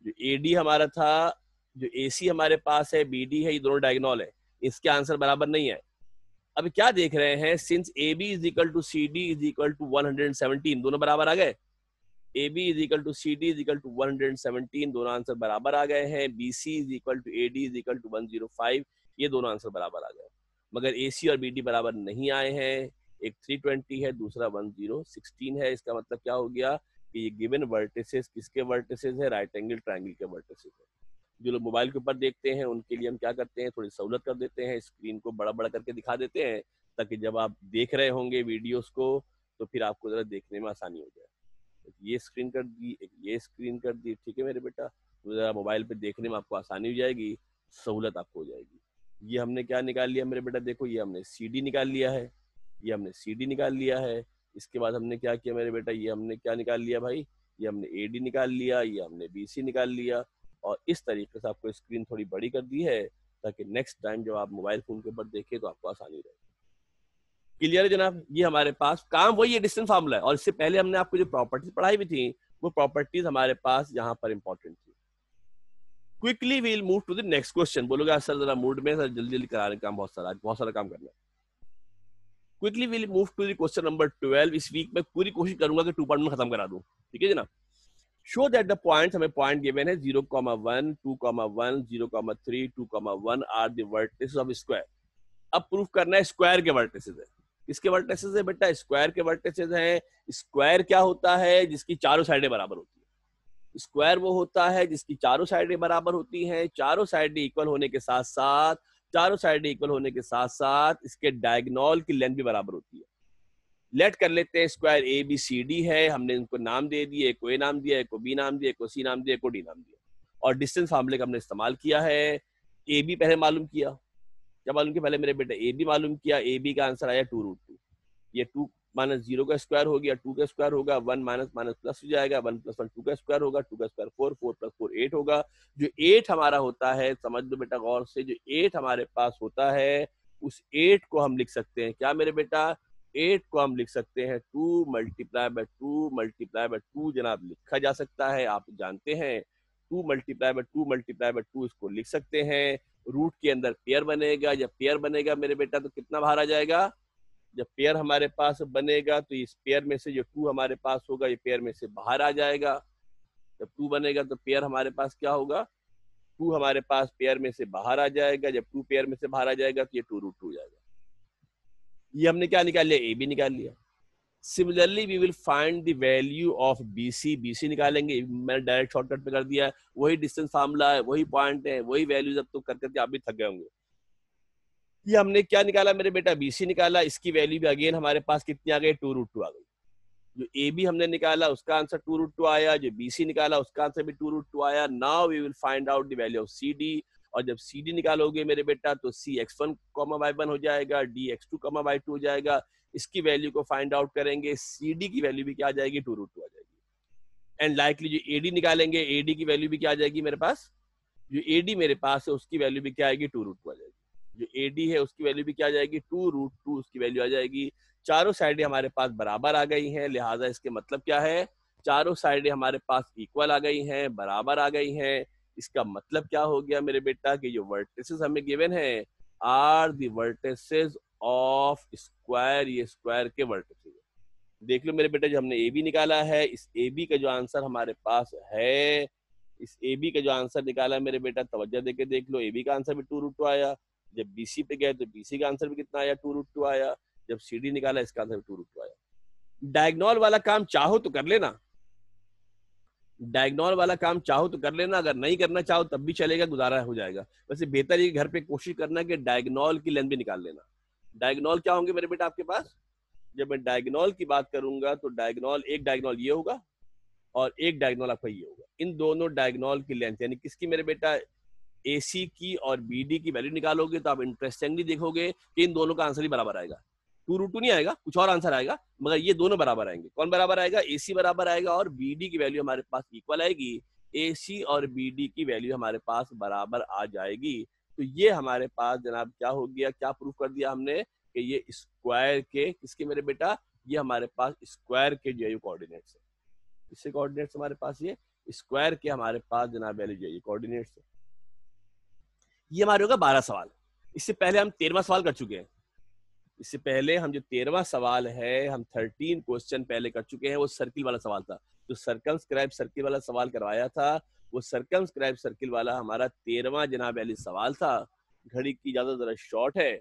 Speaker 1: जो एडी हमारा था, जो एसी हमारे पास है, बीडी है, ये दोनों डायगोनल है, इसके आंसर बराबर नहीं है। अब क्या देख रहे हैं, since A B is equal to C D is equal to 117, दोनों बराबर आ गए। A B is equal to C D is equal to 117, दोनों आंसर बराबर आ गए हैं। B C is equal to A D is equal to 105, ये दोनों आंसर बराबर आ गए। मगर ए सी और बी डी बराबर नहीं आए हैं। एक 320 है, दूसरा 1016 है। इसका मतलब क्या हो गया कि ये गिवन वर्टिसेस किसके वर्टिसेस है, राइट एंगल ट्रायंगल के वर्टिसेस है। जो लोग मोबाइल के ऊपर देखते हैं उनके लिए हम क्या करते हैं, थोड़ी सहूलत कर देते हैं, स्क्रीन को बड़ा बड़ा करके दिखा देते हैं, ताकि जब आप देख रहे होंगे वीडियोस को तो फिर आपको जरा देखने में आसानी हो जाए। ये स्क्रीन कर दी, एक ये स्क्रीन कर दी, ठीक है मेरे बेटा, तो जरा मोबाइल पे देखने में आपको आसानी हो जाएगी, सहूलत आपको हो जाएगी। ये हमने क्या निकाल लिया मेरे बेटा, देखो ये हमने सीडी निकाल लिया है, ये हमने सीडी निकाल लिया है। इसके बाद हमने क्या किया मेरे बेटा, ये हमने क्या निकाल लिया भाई, ये हमने एडी निकाल लिया, ये हमने बीसी निकाल लिया। और इस तरीके से आपको स्क्रीन थोड़ी बड़ी कर दी है ताकि नेक्स्ट टाइम जब आप मोबाइल फोन के ऊपर देखें तो आपको आसानी रहे। क्लियर है जनाब, ये हमारे पास काम वही है, डिस्टेंस फार्मूला है। और इससे पहले हमने आपको जो प्रॉपर्टीज पढ़ाई भी थी वो प्रॉपर्टीज हमारे पास यहाँ पर इंपॉर्टेंट थी। Quickly we'll move to the next question. बोलोगे सर जरा मूड में, सर जल्दी जल्दी करा रहे काम, बहुत सारा काम करना है। Quickly we'll move to the question number 12। इस वीक में पूरी कोशिश करूंगा कि 2 पार्ट में खत्म करा दूं, ठीक है जनाब। शो दैट द पॉइंट, हमें पॉइंट गिवन है 0,1, 2,1, 0,3, 2,1 are the vertices of square. अब प्रूफ करना है स्क्वायर के वर्टिसेस है। किसके वर्टिसेस है बेटा, स्क्वायर के वर्टिसेस हैं। स्क्वायर क्या होता है, जिसकी चारों साइडें बराबर होती है। स्क्वायर वो होता है जिसकी चारों साइडें बराबर होती हैं। चारों साइडें इक्वल होने के साथ साथ, चारों साइडें इक्वल होने के साथ साथ इसके डायगोनल की लेंथ भी बराबर होती है। लेट कर लेते हैं square A B C D है, हमने इनको नाम दे दिए, को ए नाम दिया, को बी नाम दिया, को सी नाम दिया, को डी नाम दिया। और डिस्टेंस फार्मूले का हमने इस्तेमाल किया है। ए बी पहले मालूम किया, क्या मालूम किया पहले मेरे बेटे, ए बी मालूम किया। ए बी का आंसर आया 2√2। ये 2 माइनस 0 का स्क्वायर हो गया, 2 का स्क्वायर होगा, 1 माइनस माइनस प्लस हो जाएगा, 1 प्लस 1 2 का स्क्वायर होगा, 2 का स्क्वायर 4, 4 प्लस 4 8 होगा। जो 8 हमारा होता है, समझ लो बेटा गौर से, जो 8 हमारे पास होता है उस 8 को हम लिख सकते हैं क्या मेरे बेटा, 8 को हम लिख सकते हैं 2 मल्टीप्लाई बाय 2 मल्टीप्लाई बाय 2 जनाब लिखा जा सकता है, आप जानते हैं। 2 मल्टीप्लाई बाय 2 मल्टीप्लाई बाय 2 इसको लिख सकते हैं। रूट के अंदर पेयर बनेगा, जब पेयर बनेगा मेरे बेटा तो कितना बाहर आ जाएगा, जब पेयर हमारे पास बनेगा तो इस पेयर में से जो 2 हमारे पास होगा ये पेयर में से बाहर आ जाएगा। जब 2 बनेगा तो पेयर हमारे पास क्या होगा, 2 हमारे पास पेयर में से बाहर आ जाएगा। जब 2 पेयर में से बाहर आ जाएगा तो ये 2√2 हो जाएगा। ये हमने क्या निकाल लिया, ए बी निकाल लिया। Similarly we will find the value of BC, BC निकालेंगे, मैंने डायरेक्ट शॉर्टकट पे कर दिया है, वही डिस्टेंस फार्मूला है, वही पॉइंट है, वही वैल्यूज, अब तो कर करके आप भी थक गए होंगे। ये हमने क्या निकाला मेरे बेटा, BC निकाला, इसकी वैल्यू भी अगेन हमारे पास कितनी आ गई, 2√2 आ गई। जो AB हमने निकाला उसका आंसर 2√2 आया, जो BC निकाला उसका आंसर भी 2√2 आया। Now we will find out the value of CD, और जब CD निकालोगे मेरे बेटा तो CX1, Y1 हो जाएगा, DX2, Y2 हो जाएगा। इसकी वैल्यू को फाइंड आउट करेंगे, CD की वैल्यू भी क्या आ जाएगी, 2√2 आ जाएगी। एंड लाइकली जो AD निकालेंगे, AD की वैल्यू भी क्या आ जाएगी मेरे पास, जो AD मेरे पास है उसकी वैल्यू भी क्या आएगी, 2√2 आ जाएगी। जो AD है उसकी वैल्यू भी क्या आ जाएगी, 2√2 उसकी वैल्यू आ जाएगी। चारों साइडें हमारे पास बराबर आ गई हैं, लिहाजा इसके मतलब क्या है, चारों साइडें हमारे पास इक्वल आ गई हैं, बराबर आ गई हैं। इसका मतलब क्या हो गया मेरे बेटा कि जो वर्टिसेस हमें गिवन है are the vertices of square, ये स्क्वायर के वर्टिसेस। देख लो मेरे बेटा, जो हमने AB निकाला है, इस AB का जो आंसर हमारे पास है, इस AB का जो आंसर निकाला मेरे बेटा, तवज्जो देके देख लो, AB का आंसर भी 2√2 आया। जब BC पे गए तो BC का आंसर भी कितना आया, 2√2 आया। जब CD निकाला इसका आंसर 2√2 आया। डायगोनल वाला काम चाहो तो कर लेना, डायगोनल वाला काम चाहो तो कर लेना, अगर नहीं करना चाहो तब भी चलेगा, गुजारा हो जाएगा। वैसे बेहतर ये घर पे कोशिश करना कि डायगोनल की लेंथ भी निकाल लेना। डायगोनल क्या होंगे मेरे बेटा आपके पास, जब मैं डायगोनल की बात करूंगा तो डायगोनल, एक डायगोनल ये होगा और एक डायगोनल आपका ये होगा। इन दोनों डायगोनल की लेंथ यानी किसकी मेरे बेटा, AC की और BD की वैल्यू निकालोगे तो आप इंटरेस्टिंगली देखोगे कि इन दोनों का आंसर ही बराबर आएगा। 2√2 नहीं आएगा, कुछ और आंसर आएगा, मगर ये दोनों बराबर आएंगे। कौन बराबर आएगा, AC बराबर आएगा और BD की वैल्यू हमारे पास इक्वल आएगी। AC और BD की वैल्यू हमारे पास बराबर आ जाएगी। तो ये हमारे पास जनाब क्या हो गया, क्या प्रूफ कर दिया हमने कि ये स्क्वायर के किसके मेरे बेटा, ये हमारे पास स्क्वायर के जो है कोऑर्डिनेट्स है। इससे कोऑर्डिनेट्स हमारे पास ये स्क्वायर के हमारे पास जनाब वैल्यू जो है कोऑर्डिनेट्स है। ये हमारे होगा 12 सवाल। इससे पहले हम 13वां सवाल कर चुके हैं। इससे पहले हम जो 13वां सवाल है, हम 13 क्वेश्चन पहले कर चुके हैं। वो सर्किल वाला सवाल था, जो सर्कमस्क्राइब सर्किल वाला सवाल करवाया था, वो सर्कमस्क्राइब सर्किल वाला हमारा 13वां जनाब वाली सवाल था। घड़ी की इजाजत जरा शॉर्ट है।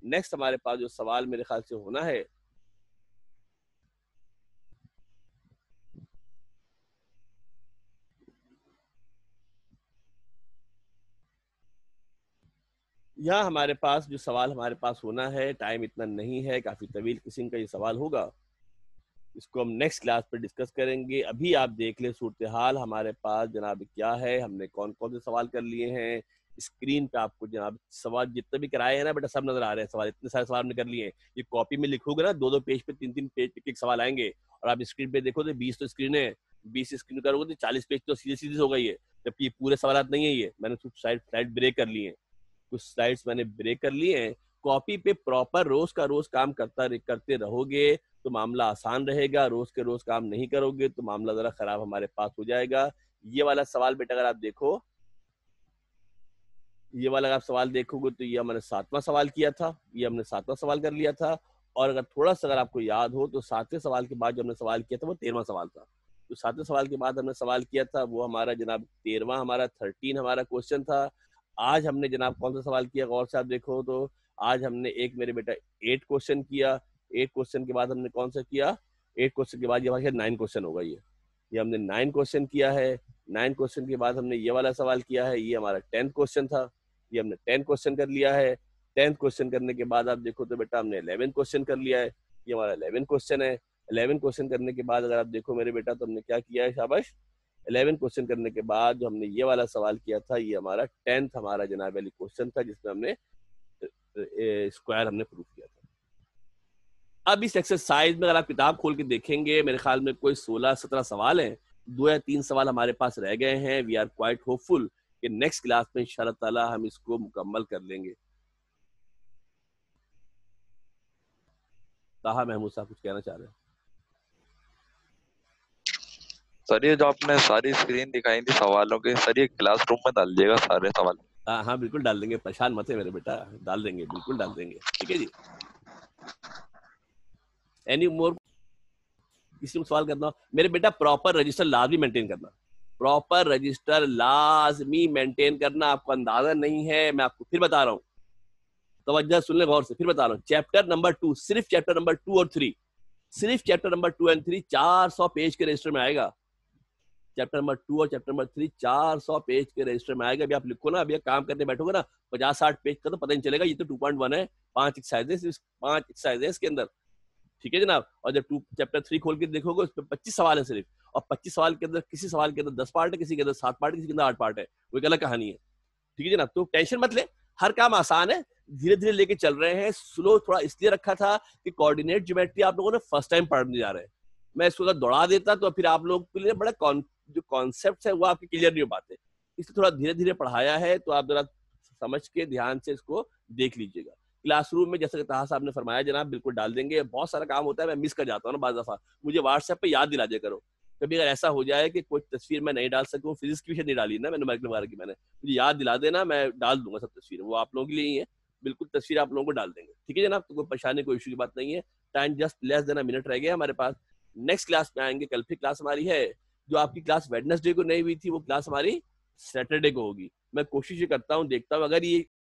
Speaker 1: नेक्स्ट हमारे पास जो सवाल मेरे ख्याल से होना है, यहाँ हमारे पास जो सवाल हमारे पास होना है, टाइम इतना नहीं है, काफी तवील किस्म का ये सवाल होगा, इसको हम नेक्स्ट क्लास पे डिस्कस करेंगे। अभी आप देख ले सूरत हाल हमारे पास जनाब क्या है, हमने कौन कौन से सवाल कर लिए हैं। स्क्रीन पे आपको जनाब सवाल जितने भी कराए हैं ना बेटा, सब नजर आ रहे हैं सवाल, इतने सारे सवाल हमने कर लिए हैं। ये कॉपी में लिखोगे ना, 2-2 पेज पे 3-3 पेज पे एक सवाल आएंगे, और आप स्क्रीन पे देखो तो 20 तो स्क्रीन है, 20 स्क्रीन करोगे तो 40 पेज तो सीधे सीधे हो गई है, जबकि पूरे सवाल नहीं है ये, मैंने कुछ स्लाइड ब्रेक कर लिए हैं, कुछ स्लाइड्स मैंने ब्रेक कर लिए हैं। कॉपी पे प्रॉपर रोज का रोज काम करते रहोगे तो मामला आसान रहेगा, रोज के रोज काम नहीं करोगे तो मामला जरा खराब हमारे पास हो जाएगा। ये वाला सवाल बेटा अगर आप देखो, ये वाला आप सवाल देखोगे तो ये हमने 7वां सवाल किया था, ये हमने 7वां सवाल कर लिया था। और अगर थोड़ा सा अगर आपको याद हो तो 7वें सवाल के बाद जो हमने सवाल किया था वो 13वां सवाल था। तो 7वें सवाल के बाद हमने सवाल किया था वो हमारा जनाब 13वां, हमारा 13 हमारा क्वेश्चन था। आज हमने जनाब कौन सा सवाल किया, गौर से आप देखो तो आज हमने एक मेरे बेटा 8 क्वेश्चन किया। 8 क्वेश्चन के बाद हमने कौन सा किया, 8 क्वेश्चन के बाद ये हमारे 9 क्वेश्चन होगा। ये हमने 9 क्वेश्चन किया है। 9 क्वेश्चन के बाद हमने ये वाला सवाल किया है, ये हमारा 10th क्वेश्चन था, ये हमने 10 क्वेश्चन कर लिया है। 10th क्वेश्चन करने के बाद आप देखो तो बेटा हमने 11 क्वेश्चन कर लिया है, ये हमारा 11 क्वेश्चन है। 11 क्वेश्चन करने के बाद अगर आप देखो मेरे बेटा तो हमने क्या किया है, शाबाश, 11 क्वेश्चन करने के बाद जो हमने ये वाला सवाल किया था, ये हमारा 10th हमारा जनाब वाली क्वेश्चन था, जिसमें हमने स्क्वायर हमने प्रूव किया था। अब इस एक्सरसाइज में अगर आप किताब खोल के देखेंगे, मेरे ख्याल में कोई 16-17 सवाल हैं, 2 या 3 सवाल हमारे पास रह गए हैं। वी आर क्वाइट होपफुल कि नेक्स्ट क्लास में इंशाअल्लाह ताला हम इसको मुकम्मल कर लेंगे। ताहा महमूद साहब कुछ कहना चाह रहे हैं?
Speaker 2: सर ये जो आपने सारी स्क्रीन दिखाई थी सवालों के, सर ये क्लासरूम में डाल दिएगा सारे सवाल।
Speaker 1: हाँ बिल्कुल डाल देंगे, परेशान मत है मेरे बेटा, डाल देंगे, बिल्कुल डाल देंगे, ठीक है जी। एनी मोर, किसी को सवाल करना हो मेरे बेटा, प्रॉपर रजिस्टर लाजमी मेंटेन करना, प्रॉपर रजिस्टर लाजमी मेंटेन करना। आपको अंदाजा नहीं है, मैं आपको फिर बता रहा हूँ, तवज्जो सुन ले गौर से, फिर बता रहा हूँ। चैप्टर नंबर 2, सिर्फ चैप्टर नंबर 2 और 3, सिर्फ चैप्टर नंबर 2 एंड 3 400 पेज के रजिस्टर में आएगा। चैप्टर नंबर 2 और चैप्टर नंबर 3 400 पेज के रजिस्टर में आएगा। अभी आप लिखो ना, अभी काम करने बैठोगे ना, 50-60 पेज का तो पता नहीं चलेगा। ये तो 2.1 है, 5 एक्सरसाइजेस, 5 एक्सरसाइजेस के अंदर, ठीक है जनाब। और जब चैप्टर 3 खोल के देखोगे, उस पर 25 सवाल है सिर्फ, और 25 सवाल के अंदर किसी सवाल के अंदर 10 पार्ट है, किसी के अंदर 7 पार्ट है, किसी के अंदर 8 पार्ट है। वो एक अलग कहानी है, ठीक है जनाब। तो टेंशन मत ले, हर काम आसान है, धीरे धीरे लेके चल रहे हैं। स्लो थोड़ा इसलिए रखा था कि कोऑर्डिनेट ज्योमेट्री आप लोगों ने फर्स्ट टाइम पढ़ने जा रहे हैं। मैं इसको अगर दौड़ा देता तो फिर आप लोग के लिए बड़ा जो कॉन्सेप्ट है वो आपके क्लियर नहीं हो पाते, इसलिए थोड़ा धीरे धीरे पढ़ाया है। तो आप जरा समझ के ध्यान से इसको देख लीजिएगा। क्लासरूम में जैसे ताहा साहब ने फरमाया जनाब, बिल्कुल डाल देंगे। बहुत सारा काम होता है, मैं मिस कर जाता हूँ ना बाज़ दफा, मुझे व्हाट्सएप पे याद दिला दिया करो। कभी अगर ऐसा हो जाए कि कोई तस्वीर मैं नहीं डाल सकूं, फिजिक्स की विषय नहीं डाली ना मैंने, न्यूमेरिकल वगैरह की, मैंने, मुझे याद दिला देना, मैं डाल दूंगा सब तस्वीरें। वो आप लोगों के लिए ही है, बिल्कुल तस्वीर आप लोगों को डाल देंगे, ठीक है जनाब। तो कोई परेशानी, कोई इशू की बात नहीं है। Time just less than a minute रह गया हमारे पास। नेक्स्ट क्लास में आएंगे, कल फिर क्लास हमारी है। जो आपकी क्लास वेडनेसडे को नहीं हुई थी, वो क्लास हमारी सैटरडे को होगी। मैं कोशिश ये करता हूँ, देखता हूँ, अगर ये